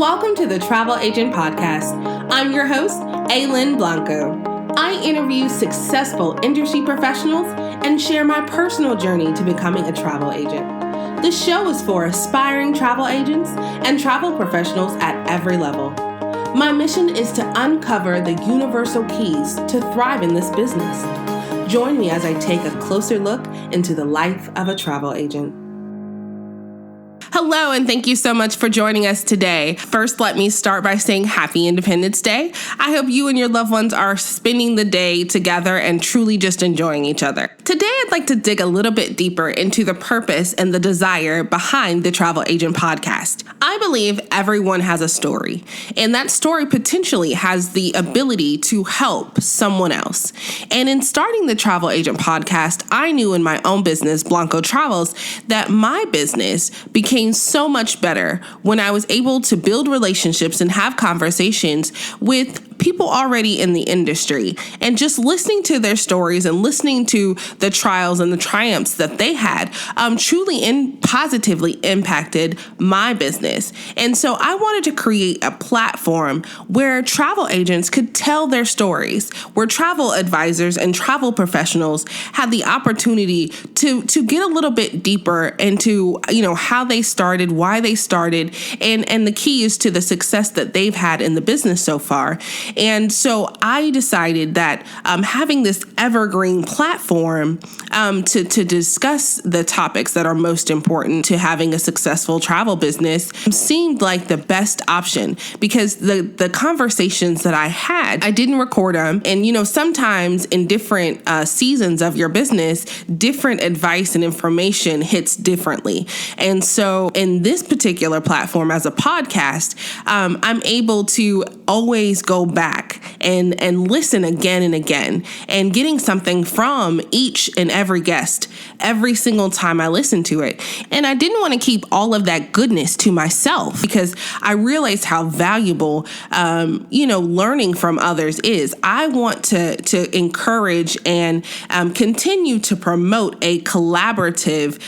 Welcome to the Travel Agent Podcast. I'm your host, Lynn Blanco. I interview successful industry professionals and share my personal journey to becoming a travel agent. The show is for aspiring travel agents and travel professionals at every level. My mission is to uncover the universal keys to thrive in this business. Join me as I take a closer look into the life of a travel agent. Hello, and thank you so much for joining us today. First, let me start by saying Happy Independence Day. I hope you and your loved ones are spending the day together and truly just enjoying each other. Today, I'd like to dig a little bit deeper into the purpose and the desire behind the Travel Agent Podcast. I believe everyone has a story, and that story potentially has the ability to help someone else. And in starting the Travel Agent Podcast, I knew in my own business, Blanco Travels, that my business became so much better when I was able to build relationships and have conversations with people already in the industry, and just listening to their stories and listening to the trials and the triumphs that they had truly positively impacted my business. And so I wanted to create a platform where travel agents could tell their stories, where travel advisors and travel professionals had the opportunity to get a little bit deeper into, how they started, why they started, and the keys to the success that they've had in the business so far. And so I decided that having this evergreen platform to discuss the topics that are most important to having a successful travel business seemed like the best option, because the conversations that I had, I didn't record them. And, sometimes in different seasons of your business, different advice and information hits differently. And so in this particular platform as a podcast, I'm able to always go back and listen again and again, and getting something from each and every guest every single time I listen to it. And I didn't want to keep all of that goodness to myself, because I realized how valuable, learning from others is. I want to encourage and continue to promote a collaborative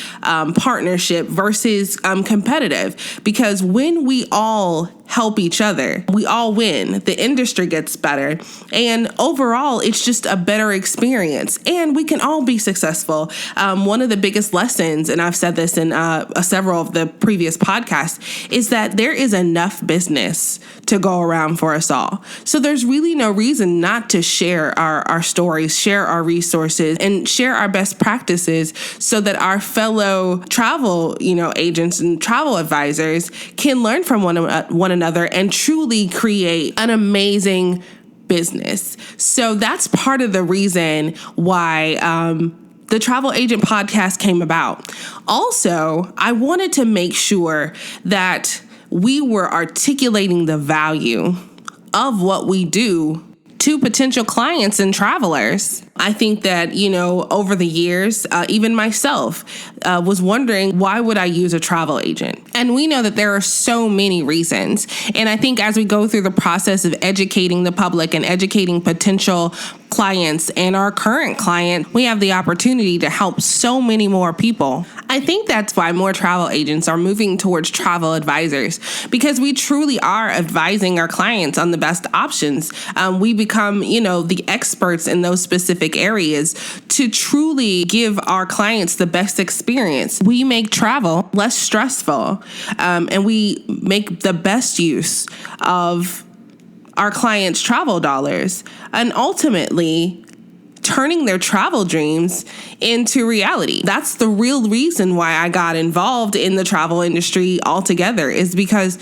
partnership versus competitive, because when we all help each other, we all win. The industry gets better, and overall, it's just a better experience, and we can all be successful. One of the biggest lessons, and I've said this in several of the previous podcasts, is that there is enough business to go around for us all. So there's really no reason not to share our stories, share our resources, and share our best practices, so that our fellow travel, agents and travel advisors can learn from one another and truly create an amazing business. So that's part of the reason why the Travel Agent Podcast came about. Also, I wanted to make sure that we were articulating the value of what we do to potential clients and travelers. I think that, over the years, even myself was wondering, why would I use a travel agent? And we know that there are so many reasons. And I think as we go through the process of educating the public and educating potential clients and our current client, we have the opportunity to help so many more people. I think that's why more travel agents are moving towards travel advisors, because we truly are advising our clients on the best options. We become, the experts in those specific areas to truly give our clients the best experience. We make travel less stressful, and we make the best use of our clients' travel dollars, and ultimately turning their travel dreams into reality. That's the real reason why I got involved in the travel industry altogether, is because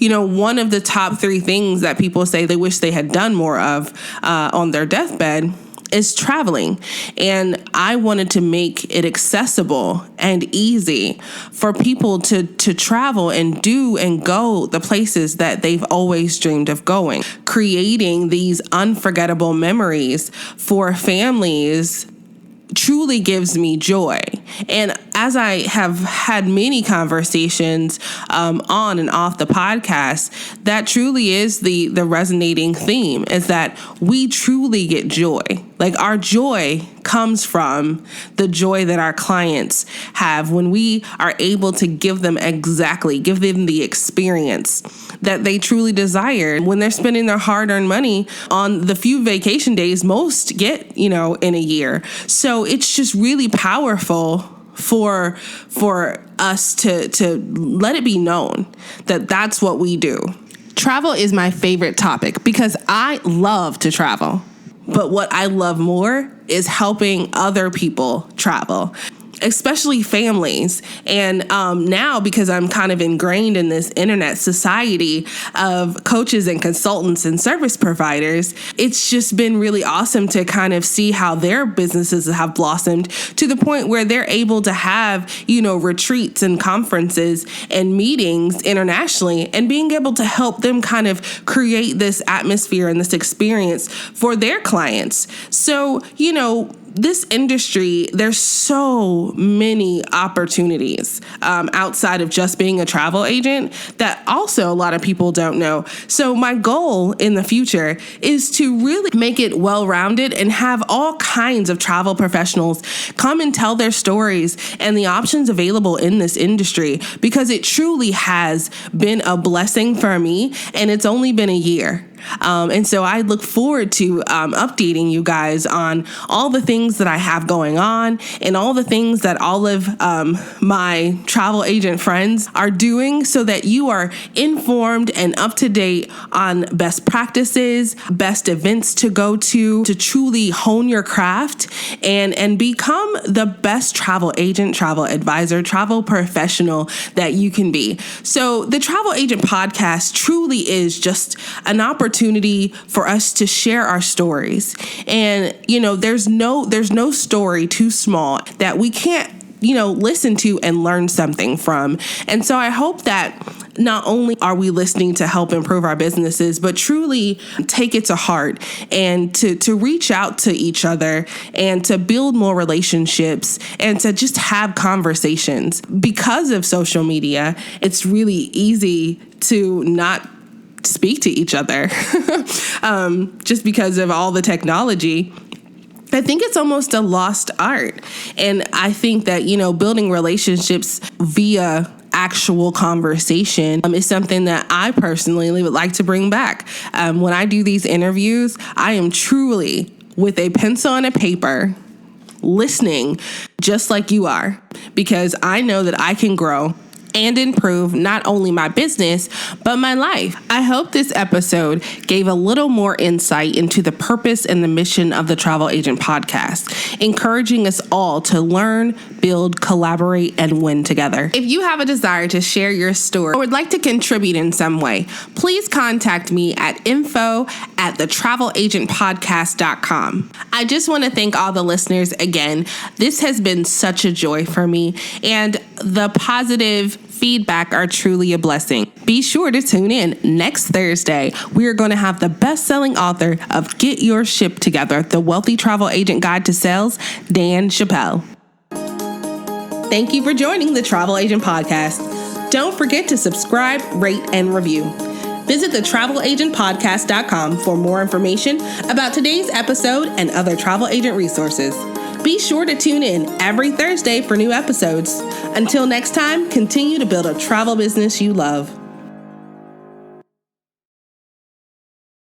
one of the top 3 things that people say they wish they had done more of on their deathbed is traveling. And I wanted to make it accessible and easy for people to travel and do and go the places that they've always dreamed of going, creating these unforgettable memories for families. Truly gives me joy. And as I have had many conversations on and off the podcast, that truly is the resonating theme, is that we truly get joy Like, our joy comes from the joy that our clients have when we are able to give them the experience that they truly desire when they're spending their hard-earned money on the few vacation days most get, in a year. So it's just really powerful for us to let it be known that that's what we do. Travel is my favorite topic because I love to travel. But what I love more is helping other people travel, especially families. And now, because I'm kind of ingrained in this internet society of coaches and consultants and service providers, it's just been really awesome to kind of see how their businesses have blossomed to the point where they're able to have, retreats and conferences and meetings internationally, and being able to help them kind of create this atmosphere and this experience for their clients. So, this industry, there's so many opportunities outside of just being a travel agent that also a lot of people don't know. So my goal in the future is to really make it well-rounded and have all kinds of travel professionals come and tell their stories and the options available in this industry, because it truly has been a blessing for me, and it's only been a year. And so I look forward to updating you guys on all the things that I have going on and all the things that all of my travel agent friends are doing, so that you are informed and up to date on best practices, best events to go to truly hone your craft and become the best travel agent, travel advisor, travel professional that you can be. So the Travel Agent Podcast truly is just an opportunity for us to share our stories. And, there's no story too small that we can't, listen to and learn something from. And so I hope that not only are we listening to help improve our businesses, but truly take it to heart and to reach out to each other and to build more relationships and to just have conversations. Because of social media, it's really easy to not speak to each other just because of all the technology. I think it's almost a lost art. And I think that, building relationships via actual conversation is something that I personally would like to bring back. When I do these interviews, I am truly with a pencil and a paper listening just like you are, because I know that I can grow and improve not only my business, but my life. I hope this episode gave a little more insight into the purpose and the mission of the Travel Agent Podcast, encouraging us all to learn, build, collaborate, and win together. If you have a desire to share your story or would like to contribute in some way, please contact me at info@thetravelaagentpodcast.com. I just want to thank all the listeners again. This has been such a joy for me, and the positive feedback are truly a blessing. Be sure to tune in next Thursday. We are going to have the best-selling author of Get Your Ship Together, The Wealthy Travel Agent Guide to Sales, Dan Chappelle. Thank you for joining the Travel Agent Podcast. Don't forget to subscribe, rate, and review. Visit thetravelaagentpodcast.com for more information about today's episode and other travel agent resources. Be sure to tune in every Thursday for new episodes. Until next time, continue to build a travel business you love.